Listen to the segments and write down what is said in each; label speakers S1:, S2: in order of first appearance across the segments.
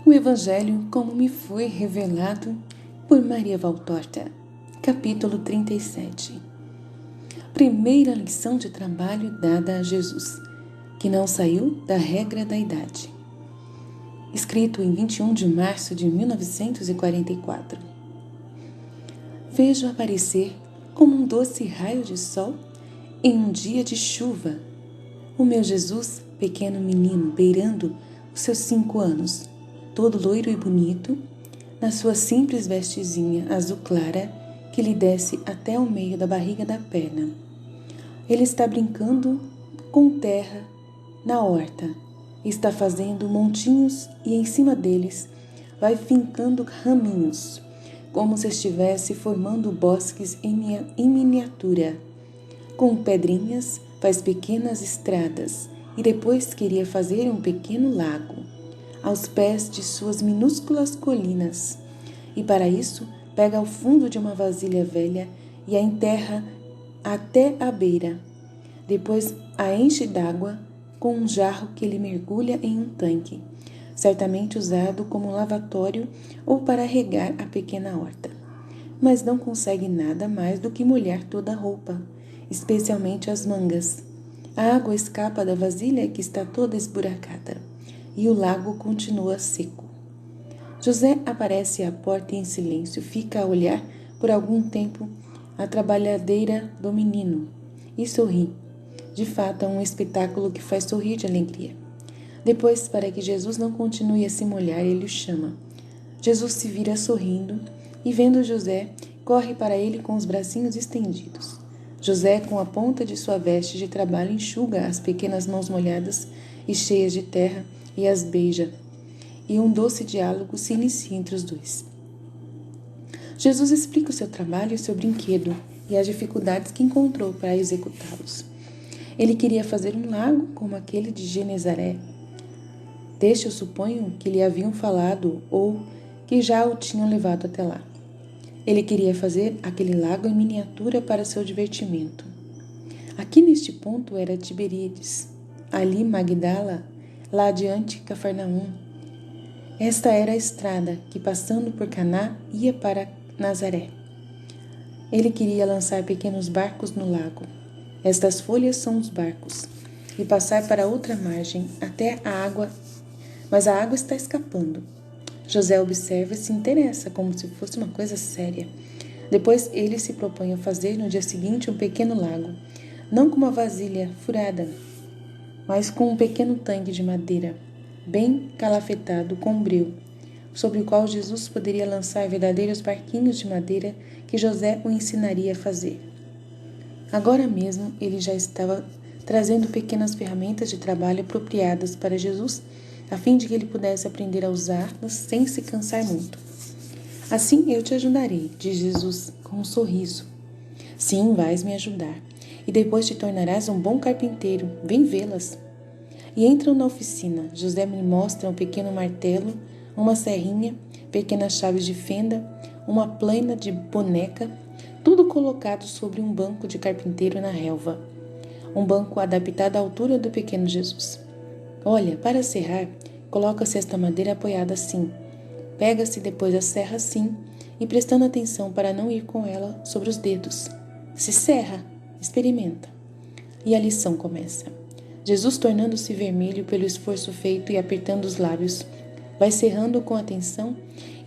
S1: O Evangelho como me foi revelado por Maria Valtorta, capítulo 37. Primeira lição de trabalho dada a Jesus, que não saiu da regra da idade. Escrito em 21 de março de 1944. Vejo aparecer como um doce raio de sol em um dia de chuva o meu Jesus, pequeno menino, beirando os seus 5 anos, todo loiro e bonito, na sua simples vestezinha azul clara que lhe desce até o meio da barriga da perna. Ele está brincando com terra na horta, está fazendo montinhos e em cima deles vai fincando raminhos, como se estivesse formando bosques em miniatura. Com pedrinhas faz pequenas estradas e depois queria fazer um pequeno lago aos pés de suas minúsculas colinas, e para isso pega ao fundo de uma vasilha velha e a enterra até a beira. Depois a enche d'água com um jarro que ele mergulha em um tanque, certamente usado como lavatório ou para regar a pequena horta. Mas não consegue nada mais do que molhar toda a roupa, especialmente as mangas. A água escapa da vasilha que está toda esburacada, e o lago continua seco. José aparece à porta e em silêncio fica a olhar por algum tempo a trabalhadeira do menino e sorri. De fato, é um espetáculo que faz sorrir de alegria. Depois, para que Jesus não continue a se molhar, ele o chama. Jesus se vira sorrindo e, vendo José, corre para ele com os bracinhos estendidos. José, com a ponta de sua veste de trabalho, enxuga as pequenas mãos molhadas e cheias de terra e as beija, e um doce diálogo se inicia entre os dois. Jesus explica o seu trabalho e o seu brinquedo e as dificuldades que encontrou para executá-los. Ele queria fazer um lago como aquele de Genezaré. Deste eu suponho que lhe haviam falado ou que já o tinham levado até lá. Ele queria fazer aquele lago em miniatura para seu divertimento. Aqui neste ponto era Tiberíades, ali Magdala, lá adiante Cafarnaum. Esta era a estrada que, passando por Caná, ia para Nazaré. Ele queria lançar pequenos barcos no lago. Estas folhas são os barcos, e passar para outra margem até a água, mas a água está escapando. José observa e se interessa como se fosse uma coisa séria. Depois ele se propõe a fazer no dia seguinte um pequeno lago, não com uma vasilha furada, mas com um pequeno tanque de madeira, bem calafetado com breu, sobre o qual Jesus poderia lançar verdadeiros barquinhos de madeira que José o ensinaria a fazer. Agora mesmo ele já estava trazendo pequenas ferramentas de trabalho apropriadas para Jesus, a fim de que ele pudesse aprender a usá-las sem se cansar muito. Assim eu te ajudarei, diz Jesus com um sorriso. Sim, vais me ajudar, e depois te tornarás um bom carpinteiro, vem vê-las. E entram na oficina. José me mostra um pequeno martelo, uma serrinha, pequenas chaves de fenda, uma plana de boneca, tudo colocado sobre um banco de carpinteiro na relva. Um banco adaptado à altura do pequeno Jesus. Olha, para serrar, coloca-se esta madeira apoiada assim. Pega-se depois a serra assim, e prestando atenção para não ir com ela sobre os dedos. Se serra, experimenta. E a lição começa. Jesus, tornando-se vermelho pelo esforço feito e apertando os lábios, vai serrando com atenção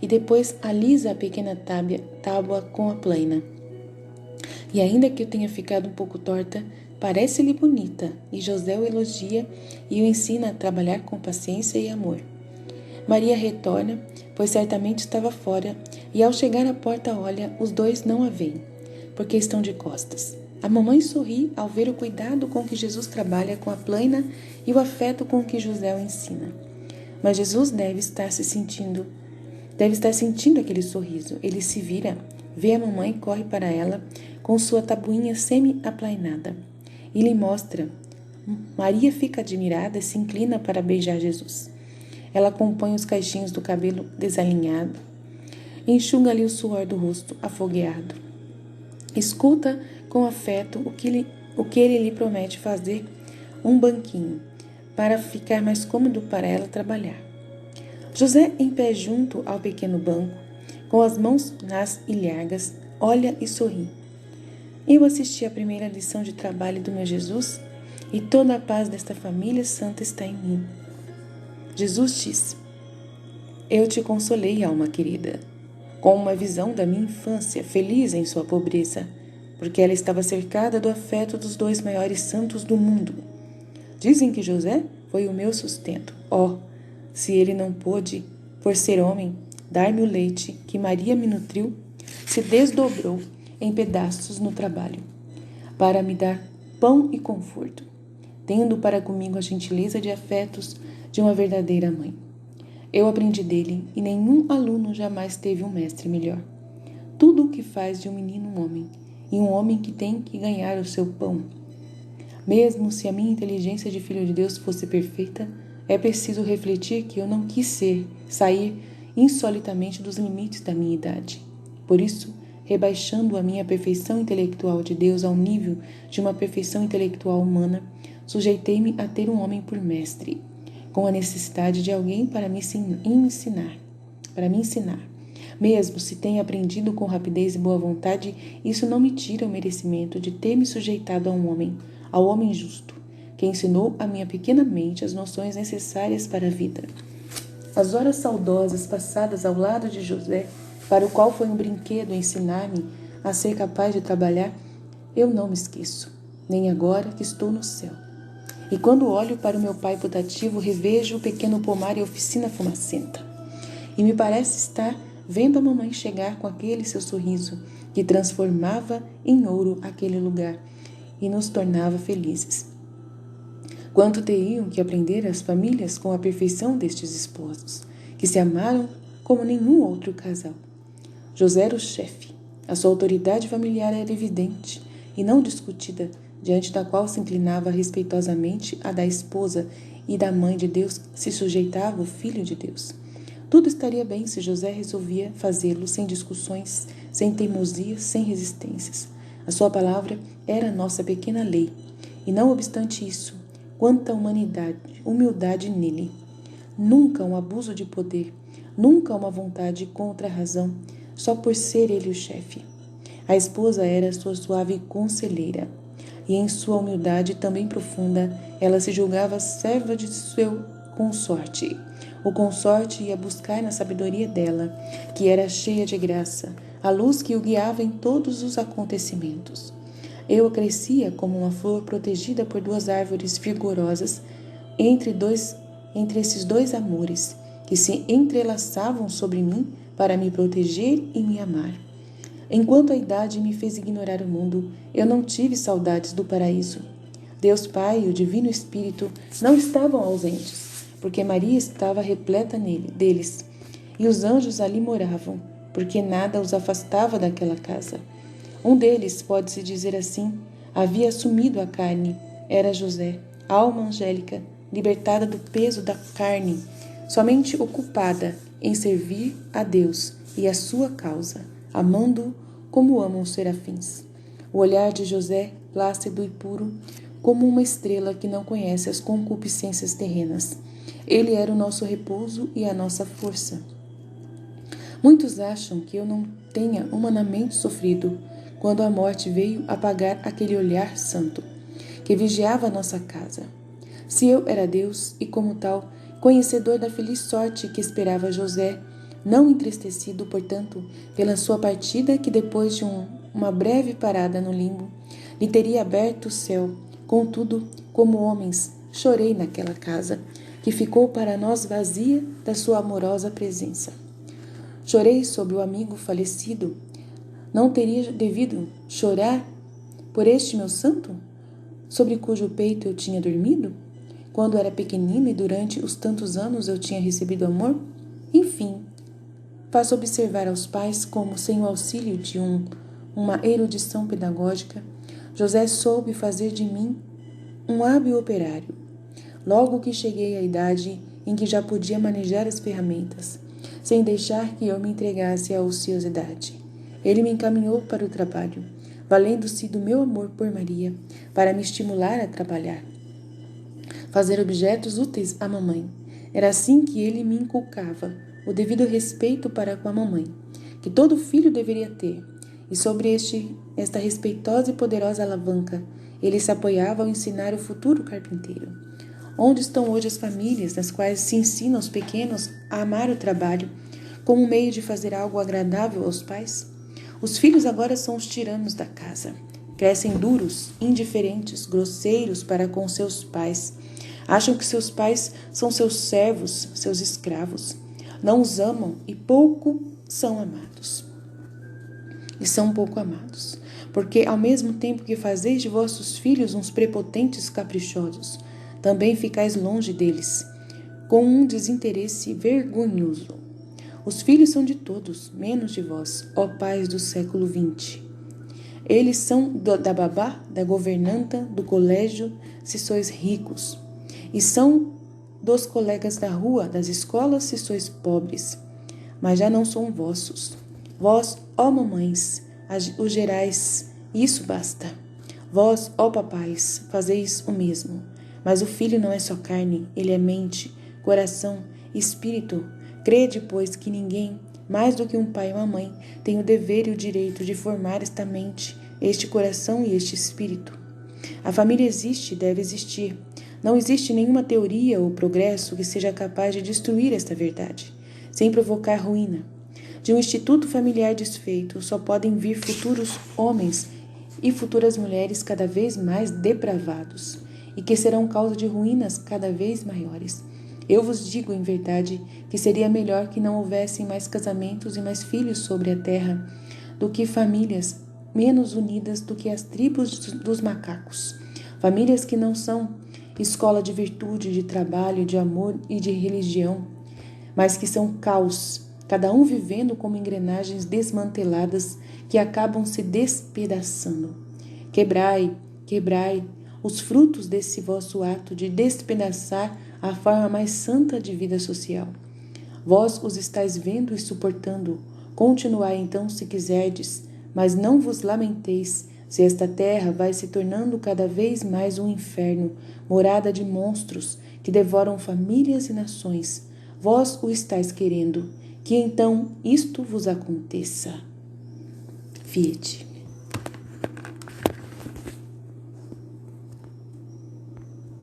S1: e depois alisa a pequena tábua com a plana. E ainda que eu tenha ficado um pouco torta, parece-lhe bonita, e José o elogia e o ensina a trabalhar com paciência e amor. Maria retorna, pois certamente estava fora, e ao chegar à porta olha, os dois não a veem, porque estão de costas. A mamãe sorri ao ver o cuidado com que Jesus trabalha com a plana e o afeto com que José o ensina. Mas Jesus deve estar sentindo aquele sorriso. Ele se vira, vê a mamãe e corre para ela com sua tabuinha semi-aplainada e lhe mostra. Maria fica admirada e se inclina para beijar Jesus. Ela compõe os caixinhos do cabelo desalinhado, enxuga-lhe o suor do rosto afogueado. Escuta com afeto o que ele lhe promete fazer um banquinho, para ficar mais cômodo para ela trabalhar. José, em pé junto ao pequeno banco, com as mãos nas ilhargas, olha e sorri. Eu assisti à primeira lição de trabalho do meu Jesus e toda a paz desta família santa está em mim. Jesus diz: eu te consolei, alma querida, com uma visão da minha infância, feliz em sua pobreza, porque ela estava cercada do afeto dos dois maiores santos do mundo. Dizem que José foi o meu sustento. Se ele não pôde, por ser homem, dar-me o leite que Maria me nutriu, se desdobrou em pedaços no trabalho, para me dar pão e conforto, tendo para comigo a gentileza de afetos de uma verdadeira mãe. Eu aprendi dele e nenhum aluno jamais teve um mestre melhor. Tudo o que faz de um menino um homem, e um homem que tem que ganhar o seu pão. Mesmo se a minha inteligência de filho de Deus fosse perfeita, é preciso refletir que eu não quis sair insolitamente dos limites da minha idade. Por isso, rebaixando a minha perfeição intelectual de Deus ao nível de uma perfeição intelectual humana, sujeitei-me a ter um homem por mestre, com a necessidade de alguém para me ensinar. Mesmo se tenha aprendido com rapidez e boa vontade, isso não me tira o merecimento de ter me sujeitado a um homem, ao homem justo, que ensinou à minha pequena mente as noções necessárias para a vida. As horas saudosas passadas ao lado de José, para o qual foi um brinquedo ensinar-me a ser capaz de trabalhar, eu não me esqueço, nem agora que estou no céu. E quando olho para o meu pai putativo, revejo o pequeno pomar e oficina fumacenta. E me parece estar vendo a mamãe chegar com aquele seu sorriso, que transformava em ouro aquele lugar e nos tornava felizes. Quanto teriam que aprender as famílias com a perfeição destes esposos, que se amaram como nenhum outro casal. José era o chefe. A sua autoridade familiar era evidente e não discutida, diante da qual se inclinava respeitosamente a da esposa e da mãe de Deus se sujeitava o Filho de Deus. Tudo estaria bem se José resolvia fazê-lo sem discussões, sem teimosias, sem resistências. A sua palavra era a nossa pequena lei, e não obstante isso, quanta humildade nele. Nunca um abuso de poder, nunca uma vontade contra a razão, só por ser ele o chefe. A esposa era sua suave conselheira, e em sua humildade também profunda, ela se julgava serva de seu consorte. O consorte ia buscar na sabedoria dela, que era cheia de graça, a luz que o guiava em todos os acontecimentos. Eu crescia como uma flor protegida por duas árvores vigorosas entre esses dois amores, que se entrelaçavam sobre mim para me proteger e me amar. Enquanto a idade me fez ignorar o mundo, eu não tive saudades do paraíso. Deus Pai e o Divino Espírito não estavam ausentes, porque Maria estava repleta deles, e os anjos ali moravam, porque nada os afastava daquela casa. Um deles, pode-se dizer assim, havia assumido a carne, era José, alma angélica, libertada do peso da carne, somente ocupada em servir a Deus e a sua causa, amando-o como amam os serafins. O olhar de José, plácido e puro, como uma estrela que não conhece as concupiscências terrenas. Ele era o nosso repouso e a nossa força. Muitos acham que eu não tenha humanamente sofrido quando a morte veio apagar aquele olhar santo que vigiava a nossa casa. Se eu era Deus e, como tal, conhecedor da feliz sorte que esperava José, não entristecido, portanto, pela sua partida, que depois de uma breve parada no limbo, lhe teria aberto o céu. Contudo, como homens, chorei naquela casa, que ficou para nós vazia da sua amorosa presença. Chorei sobre o amigo falecido. Não teria devido chorar por este meu santo, sobre cujo peito eu tinha dormido, quando era pequenino e durante os tantos anos eu tinha recebido amor? Enfim, faço observar aos pais como, sem o auxílio de uma erudição pedagógica, José soube fazer de mim um hábil operário. Logo que cheguei à idade em que já podia manejar as ferramentas, sem deixar que eu me entregasse à ociosidade, ele me encaminhou para o trabalho, valendo-se do meu amor por Maria, para me estimular a trabalhar, fazer objetos úteis à mamãe. Era assim que ele me inculcava o devido respeito para com a mamãe, que todo filho deveria ter, e sobre esta respeitosa e poderosa alavanca, ele se apoiava ao ensinar o futuro carpinteiro. Onde estão hoje as famílias nas quais se ensina aos pequenos a amar o trabalho como um meio de fazer algo agradável aos pais? Os filhos agora são os tiranos da casa. Crescem duros, indiferentes, grosseiros para com seus pais. Acham que seus pais são seus servos, seus escravos. Não os amam e pouco são amados. E são pouco amados, porque ao mesmo tempo que fazeis de vossos filhos uns prepotentes caprichosos, também ficais longe deles, com um desinteresse vergonhoso. Os filhos são de todos, menos de vós, ó pais do século XX. Eles são da babá, da governanta, do colégio, se sois ricos, e são dos colegas da rua, das escolas, se sois pobres, mas já não são vossos. Vós, ó mamães, os gerais, isso basta. Vós, ó papais, fazeis o mesmo. Mas o filho não é só carne, ele é mente, coração, espírito. Crede, pois, que ninguém, mais do que um pai e uma mãe, tem o dever e o direito de formar esta mente, este coração e este espírito. A família existe e deve existir. Não existe nenhuma teoria ou progresso que seja capaz de destruir esta verdade, sem provocar ruína. De um instituto familiar desfeito só podem vir futuros homens e futuras mulheres cada vez mais depravados, e que serão causa de ruínas cada vez maiores. Eu vos digo, em verdade, que seria melhor que não houvessem mais casamentos e mais filhos sobre a terra, do que famílias menos unidas do que as tribos dos macacos. Famílias que não são escola de virtude, de trabalho, de amor e de religião, mas que são caos, cada um vivendo como engrenagens desmanteladas que acabam se despedaçando. Quebrai, quebrai os frutos desse vosso ato de despedaçar a forma mais santa de vida social. Vós os estáis vendo e suportando. Continuai então se quiserdes, mas não vos lamenteis se esta terra vai se tornando cada vez mais um inferno, morada de monstros que devoram famílias e nações. Vós o estáis querendo, que então isto vos aconteça. Fiat.